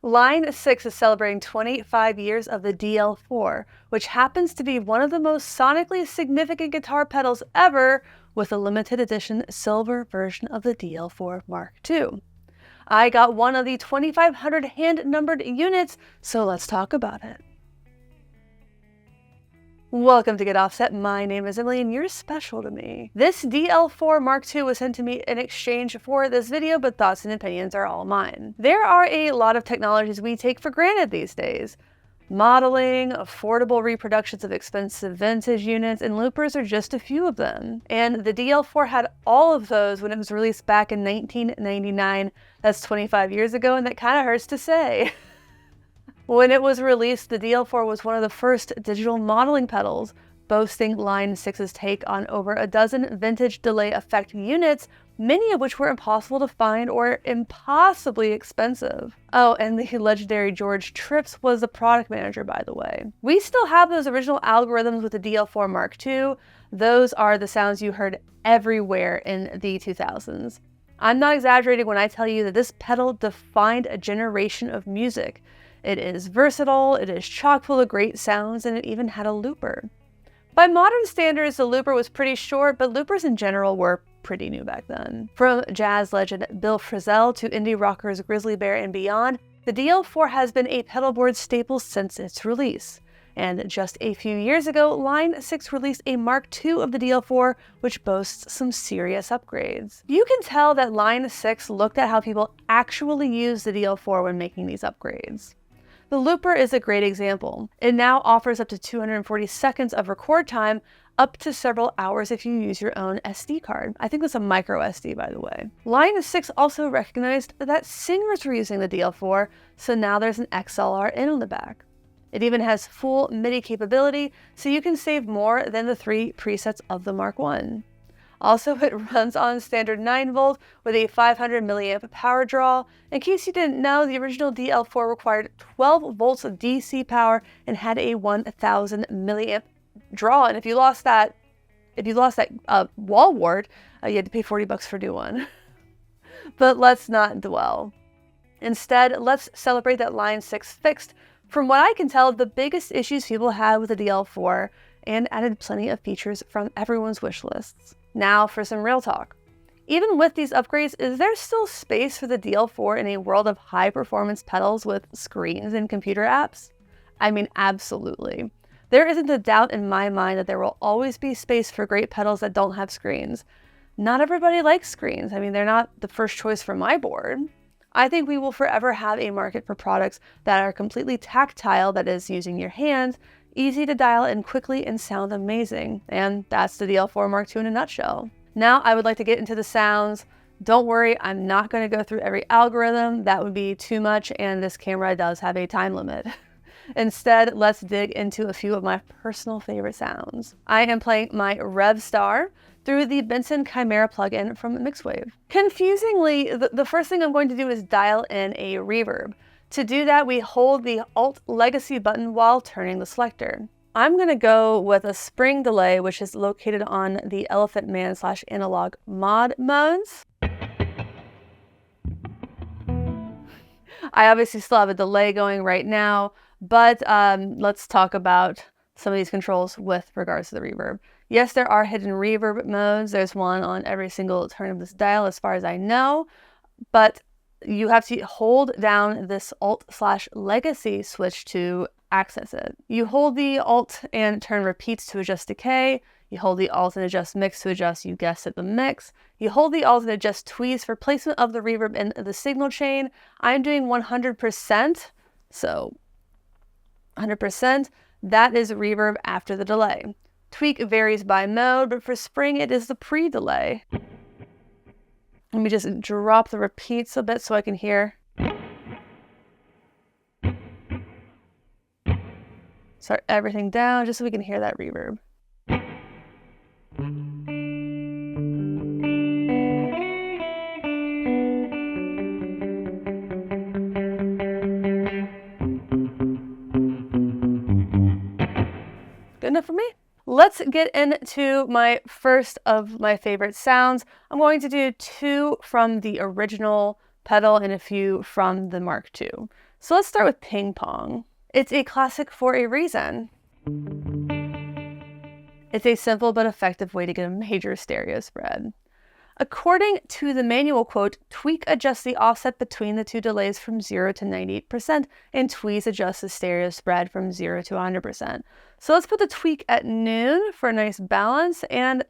Line 6 is celebrating 25 years of the DL4, which happens to be one of the most sonically significant guitar pedals ever, with a limited edition silver version of the DL4 Mark II. I got one of the 2,500 hand-numbered units, so let's talk about it. Welcome to Get Offset. My name is Emily and you're special to me. This DL4 Mark II was sent to me in exchange for this video, but thoughts and opinions are all mine. There are a lot of technologies we take for granted these days. Modeling, affordable reproductions of expensive vintage units, and loopers are just a few of them. And the DL4 had all of those when it was released back in 1999. That's 25 years ago, and that kind of hurts to say. When it was released, the DL4 was one of the first digital modeling pedals, boasting Line 6's take on over a dozen vintage delay effect units, many of which were impossible to find or impossibly expensive. Oh, and the legendary George Trips was the product manager, by the way. We still have those original algorithms with the DL4 Mark II. Those are the sounds you heard everywhere in the 2000s. I'm not exaggerating when I tell you that this pedal defined a generation of music. It is versatile, it is chock full of great sounds, and it even had a looper. By modern standards, the looper was pretty short, but loopers in general were pretty new back then. From jazz legend Bill Frisell to indie rockers Grizzly Bear and beyond, the DL4 has been a pedalboard staple since its release. And just a few years ago, Line 6 released a Mark II of the DL4, which boasts some serious upgrades. You can tell that Line 6 looked at how people actually use the DL4 when making these upgrades. The looper is a great example. It now offers up to 240 seconds of record time, up to several hours if you use your own SD card. I think that's a micro SD, by the way. Line 6 also recognized that singers were using the DL4, so now there's an XLR in on the back. It even has full MIDI capability, so you can save more than the 3 presets of the Mark I. Also, it runs on standard 9V with a 500 milliamp power draw. In case you didn't know, the original DL4 required 12 volts of DC power and had a 1000 milliamp draw. And if you lost that wall wart, you had to pay $40 for a new one. But let's not dwell. Instead, let's celebrate that Line 6 fixed, from what I can tell, the biggest issues people had with the DL4 and added plenty of features from everyone's wish lists. Now for some real talk. Even with these upgrades, is there still space for the DL4 in a world of high-performance pedals with screens and computer apps? I mean, absolutely. There isn't a doubt in my mind that there will always be space for great pedals that don't have screens. Not everybody likes screens. I mean, they're not the first choice for my board. I think we will forever have a market for products that are completely tactile, that is, using your hands, easy to dial in quickly and sound amazing. And that's the DL4 Mark II in a nutshell. Now I would like to get into the sounds. Don't worry, I'm not going to go through every algorithm. That would be too much, and this camera does have a time limit. Instead, let's dig into a few of my personal favorite sounds. I am playing my Rev Star through the Benson Chimera plugin from Mixwave. Confusingly, the first thing I'm going to do is dial in a reverb. To do that, we hold the Alt Legacy button while turning the selector. I'm going to go with a spring delay, which is located on the Elephant Man / analog mod modes. I obviously still have a delay going right now, but let's talk about some of these controls with regards to the reverb. Yes, there are hidden reverb modes. There's one on every single turn of this dial as far as I know, but you have to hold down this Alt/Legacy switch to access it. You hold the Alt and turn repeats to adjust decay. You hold the Alt and adjust mix to adjust, you guessed it, the mix. You hold the Alt and adjust tweeze for placement of the reverb in the signal chain. I'm doing 100%, so 100%. That is reverb after the delay. Tweak varies by mode, but for spring it is the pre-delay. Let me just drop the repeats a bit so I can hear. Start everything down just so we can hear that reverb. Good enough for me? Let's get into my first of my favorite sounds. I'm going to do 2 from the original pedal and a few from the Mark II. So let's start with ping pong. It's a classic for a reason. It's a simple but effective way to get a major stereo spread. According to the manual quote, tweak adjusts the offset between the two delays from 0 to 98%, and tweeze adjusts the stereo spread from 0 to 100%. So let's put the tweak at noon for a nice balance and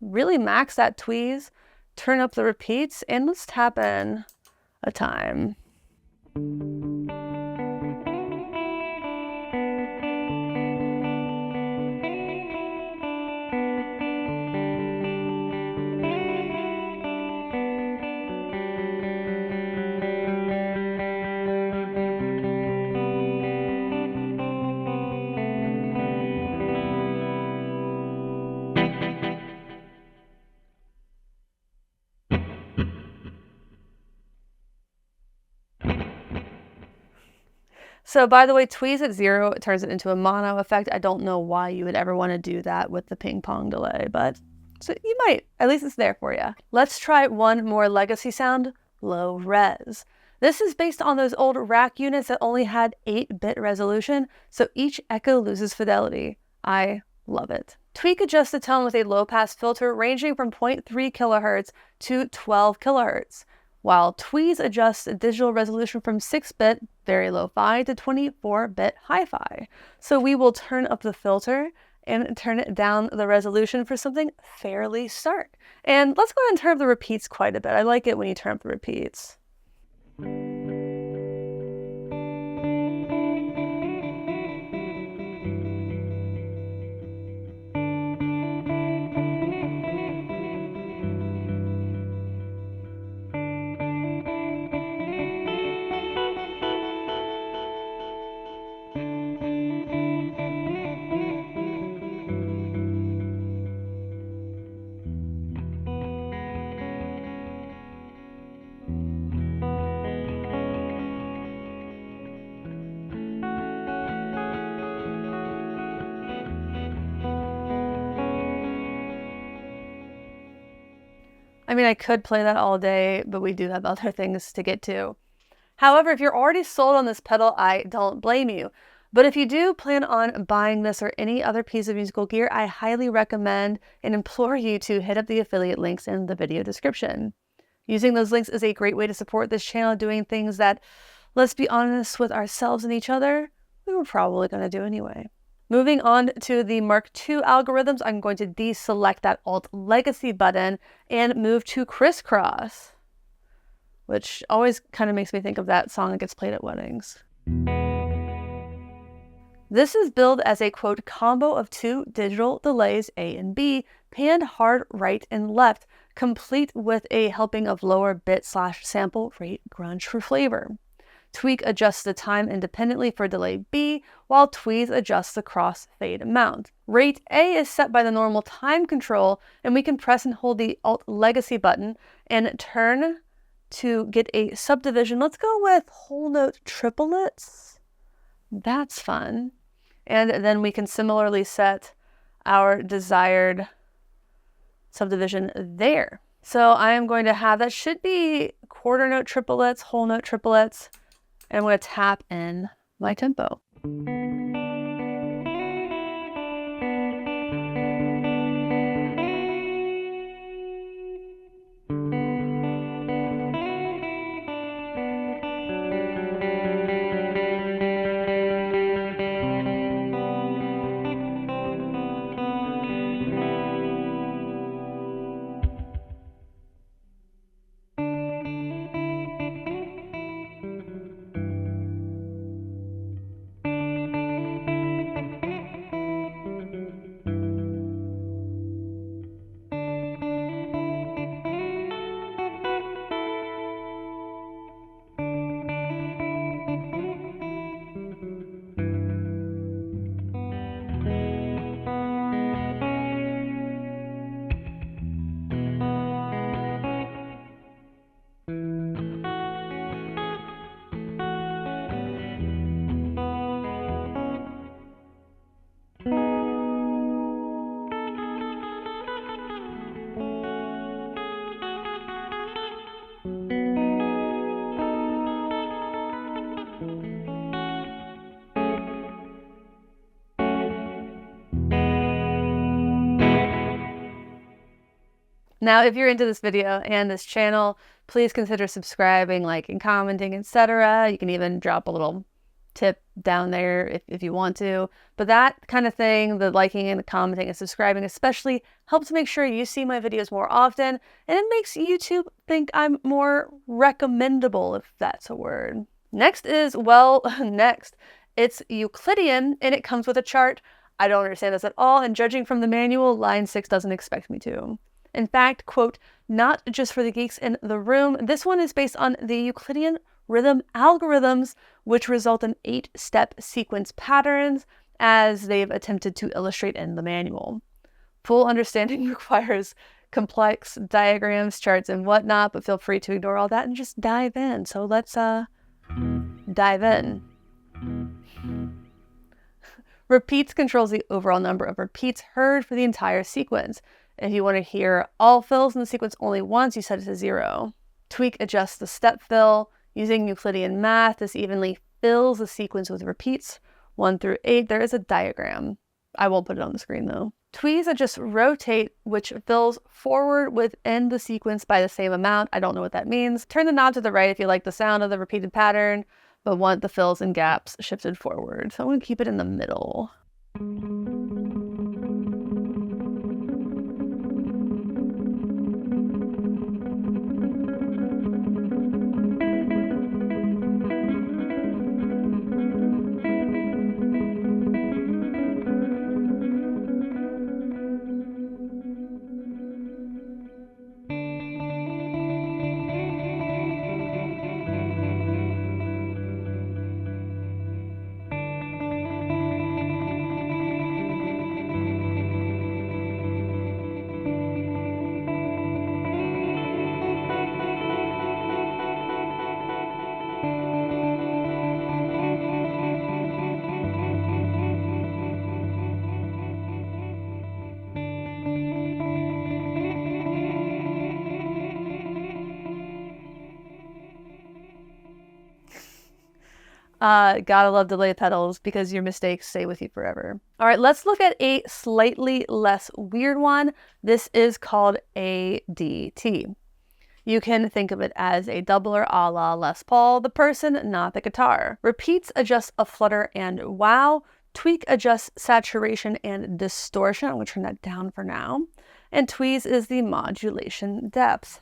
really max that tweeze, turn up the repeats, and let's tap in a time. So by the way, tweeze at 0, it turns it into a mono effect. I don't know why you would ever want to do that with the ping pong delay, but so you might. At least it's there for you. Let's try one more legacy sound, low res. This is based on those old rack units that only had 8-bit resolution, so each echo loses fidelity. I love it. Tweak adjusts the tone with a low-pass filter ranging from 0.3 kilohertz to 12 kilohertz, while tweeze adjusts digital resolution from 6-bit, very low-fi, to 24-bit hi-fi. So we will turn up the filter and turn it down the resolution for something fairly stark. And let's go ahead and turn up the repeats quite a bit. I like it when you turn up the repeats. I mean, I could play that all day, but we do have other things to get to. However, if you're already sold on this pedal, I don't blame you. But if you do plan on buying this or any other piece of musical gear, I highly recommend and implore you to hit up the affiliate links in the video description. Using those links is a great way to support this channel doing things that, let's be honest with ourselves and each other, we were probably going to do anyway. Moving on to the Mark II algorithms, I'm going to deselect that Alt Legacy button and move to Crisscross, which always kind of makes me think of that song that gets played at weddings. This is billed as a, quote, combo of 2 digital delays, A and B, panned hard right and left, complete with a helping of lower bit/sample rate grunge for flavor. Tweak adjusts the time independently for delay B, while tweeze adjusts the crossfade amount. Rate A is set by the normal time control, and we can press and hold the Alt Legacy button and turn to get a subdivision. Let's go with whole note triplets. That's fun. And then we can similarly set our desired subdivision there. So I am going to have, that should be quarter note triplets, whole note triplets, and I'm going to tap in my tempo. Now, if you're into this video and this channel, please consider subscribing, liking, commenting, etc. You can even drop a little tip down there if you want to. But that kind of thing, the liking and the commenting and subscribing especially, helps make sure you see my videos more often, and it makes YouTube think I'm more recommendable, if that's a word. Next is, well, it's Euclidian, and it comes with a chart. I don't understand this at all, and judging from the manual, line 6 doesn't expect me to. In fact, quote, not just for the geeks in the room, this one is based on the Euclidean rhythm algorithms, which result in 8-step sequence patterns, as they've attempted to illustrate in the manual. Full understanding requires complex diagrams, charts, and whatnot, but feel free to ignore all that and just dive in. So let's dive in. Repeats controls the overall number of repeats heard for the entire sequence. If you want to hear all fills in the sequence only once, you set it to 0. Tweak adjusts the step fill. Using Euclidean math, this evenly fills the sequence with repeats 1 through 8. There is a diagram. I won't put it on the screen though. Tweeze adjusts rotate, which fills forward within the sequence by the same amount. I don't know what that means. Turn the knob to the right if you like the sound of the repeated pattern, but want the fills and gaps shifted forward. So I'm going to keep it in the middle. Gotta love delay pedals because your mistakes stay with you forever. All right, let's look at a slightly less weird one. This is called ADT. You can think of it as a doubler a la Les Paul, the person, not the guitar. Repeats adjust a flutter and wow. Tweak adjusts saturation and distortion. I'm gonna turn that down for now. And tweeze is the modulation depth.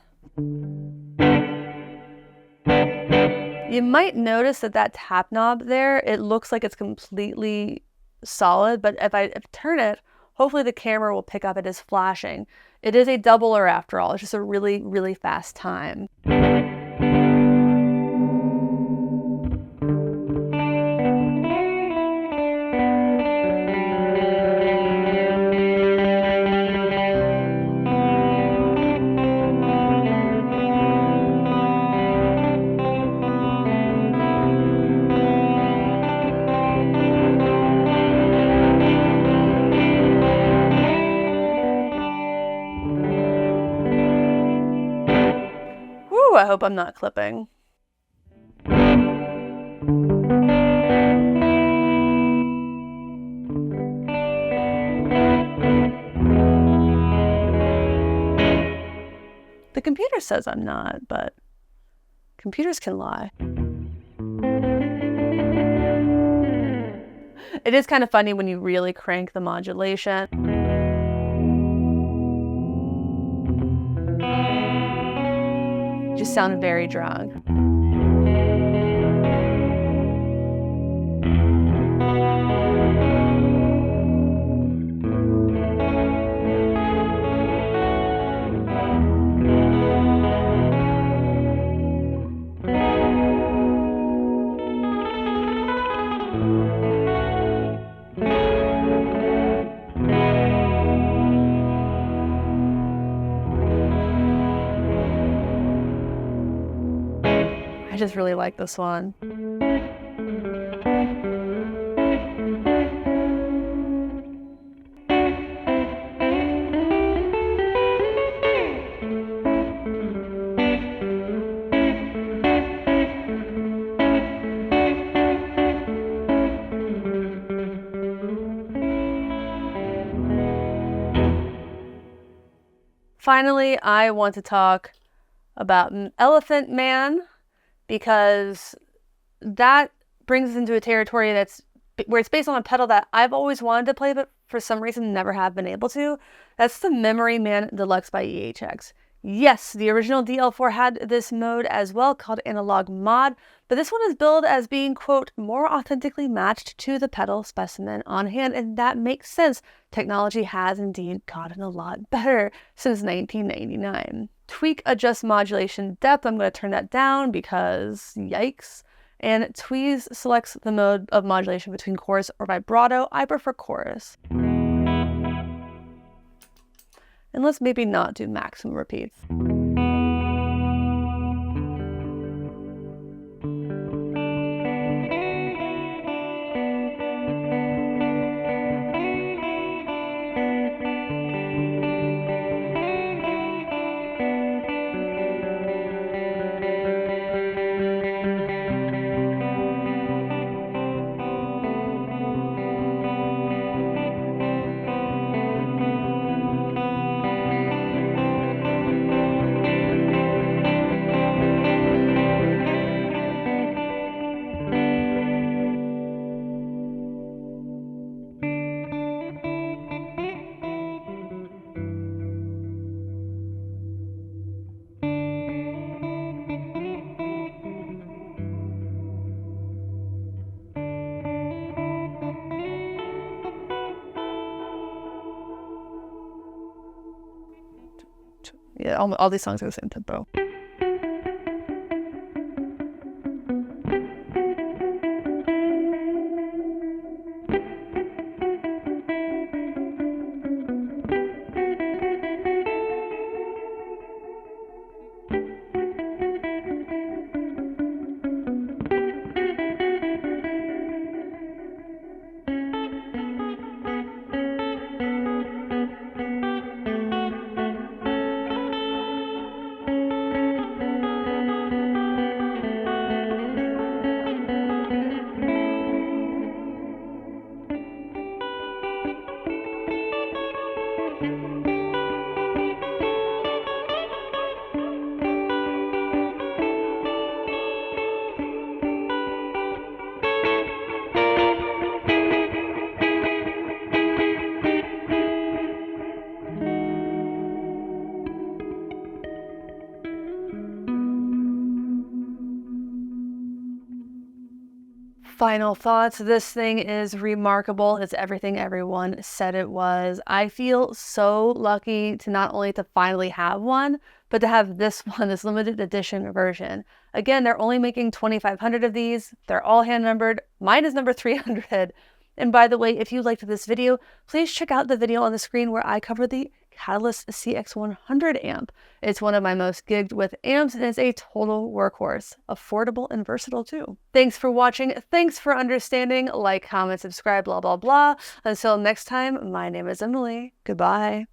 You might notice that tap knob there, it looks like it's completely solid, but if I turn it, hopefully the camera will pick up it as flashing. It is a doubler after all. It's just a really, really fast time. I hope I'm not clipping. The computer says I'm not, but computers can lie. It is kind of funny when you really crank the modulation. Just sound very drunk. I just really like this one. finally, I want to talk about Elephant Man, because that brings us into a territory where it's based on a pedal that I've always wanted to play, but for some reason never have been able to. That's the Memory Man Deluxe by EHX. Yes, the original DL4 had this mode as well, called Analog Mod, but this one is billed as being, quote, more authentically matched to the pedal specimen on hand, and that makes sense. Technology has indeed gotten a lot better since 1999. Tweak adjust modulation depth, I'm going to turn that down because yikes. And Tweeze selects the mode of modulation between chorus or vibrato. I prefer chorus. And let's maybe not do maximum repeats. Yeah, all these songs are the same tempo. Final thoughts. This thing is remarkable. It's everything everyone said it was. I feel so lucky to not only to finally have one, but to have this one, this limited edition version. Again, they're only making 2,500 of these. They're all hand numbered. Mine is number 300. And by the way, if you liked this video, please check out the video on the screen where I cover the Catalyst CX100 amp. It's one of my most gigged with amps, and it's a total workhorse. Affordable and versatile too. Thanks for watching. Thanks for understanding. Like, comment, subscribe, blah, blah, blah. Until next time, my name is Emily. Goodbye.